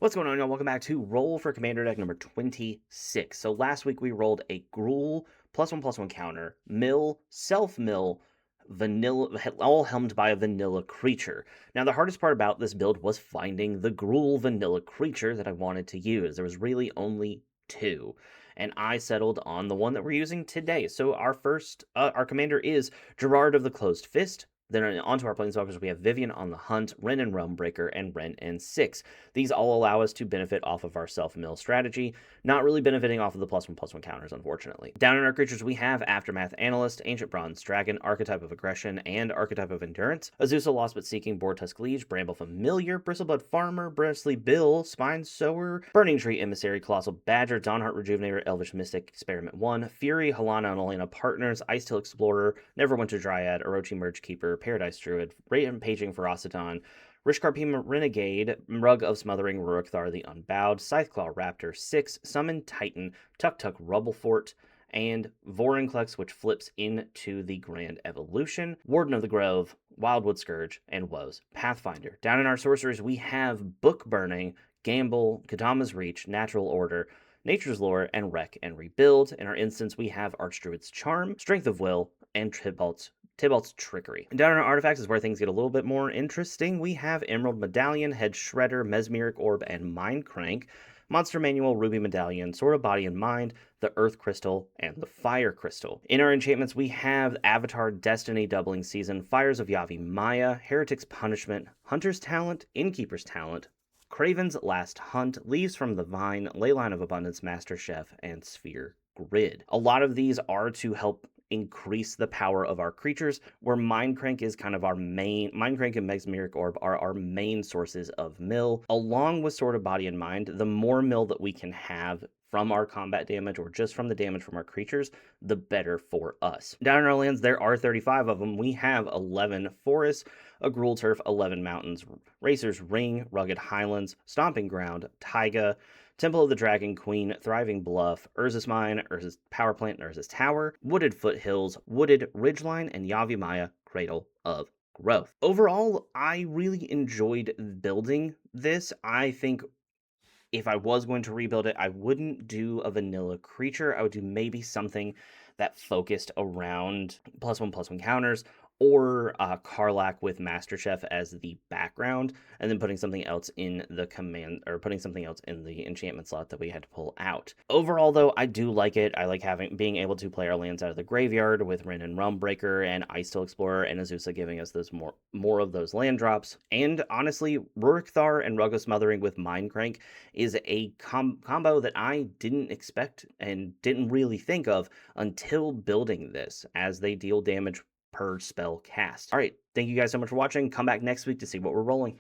What's going on, y'all? Welcome back to Roll for Commander deck number 26. So last week we rolled a Gruul +1/+1 counter, mill, self-mill, vanilla, all helmed by a vanilla creature. Now the hardest part about this build was finding the Gruul vanilla creature that I wanted to use. There was really only two, and I settled on the one that we're using today. So our commander is Gerard of the Closed Fist. Then onto our planeswalkers, we have Vivian on the Hunt, Wrenn and Realmbreaker, and Wrenn and 6. These all allow us to benefit off of our self-mill strategy, not really benefiting off of the +1/+1 counters, unfortunately. Down in our creatures, we have Aftermath Analyst, Ancient Bronze Dragon, Archetype of Aggression, and Archetype of Endurance, Azusa Lost But Seeking, Boartusk Liege, Bramble Familiar, Bristlebud Farmer, Bristly Bill, Spine Sower, Burning Tree Emissary, Colossal Badger, Dawnheart Rejuvenator, Elvish Mystic, Experiment 1, Fury, Halana and Elena Partners, Icetail Explorer, Neverwinter Dryad, Orochi Merge Keeper, Paradise Druid, Rampaging Ferociton, Rishkarpima Renegade, Rug of Smothering, Rurikthar the Unbowed, Scytheclaw Raptor 6, Summon Titan, Tuk Tuk Rubblefort, and Vorinclex, which flips into the Grand Evolution, Warden of the Grove, Wildwood Scourge, and Woes Pathfinder. Down in our sorcerers, we have Book Burning, Gamble, Kadama's Reach, Natural Order, Nature's Lore, and Wreck and Rebuild. In our instance, we have Archdruid's Charm, Strength of Will, and Tybalt's Trickery. And down in our artifacts is where things get a little bit more interesting. We have Emerald Medallion, Head Shredder, Mesmeric Orb, and Mind Crank, Monster Manual, Ruby Medallion, Sword of Body and Mind, the Earth Crystal, and the Fire Crystal. In our enchantments, we have Avatar Destiny Doubling Season, Fires of Yavimaya, Heretic's Punishment, Hunter's Talent, Innkeeper's Talent, Craven's Last Hunt, Leaves from the Vine, Leyline of Abundance, Master Chef, and Sphere Grid. A lot of these are to help increase the power of our creatures, where Mindcrank is kind of our main. Mindcrank and Mesmeric Orb are our main sources of mill. Along with Sword of Body and Mind, the more mill that we can have from our combat damage or just from the damage from our creatures, the better for us. Down in our lands, there are 35 of them. We have 11 forests, a Gruul Turf, 11 mountains, Racer's Ring, Rugged Highlands, Stomping Ground, Taiga, Temple of the Dragon Queen, Thriving Bluff, Urza's Mine, Urza's Power Plant, and Urza's Tower, Wooded Foothills, Wooded Ridgeline, and Yavimaya, Cradle of Growth. Overall, I really enjoyed building this. I think if I was going to rebuild it, I wouldn't do a vanilla creature. I would do maybe something that focused around +1/+1 counters, or Karlach with Master Chef as the background, and then putting something else in the command, or putting something else in the enchantment slot that we had to pull out. Overall, though, I do like it. I like being able to play our lands out of the graveyard with Wrenn and Realmbreaker and Icetail Explorer and Azusa giving us those more of those land drops. And honestly, Rurikthar and Rug of Smothering with Mindcrank is a combo that I didn't expect and didn't really think of until building this, as they deal damage per spell cast. All right, thank you guys so much for watching. Come back next week to see what we're rolling.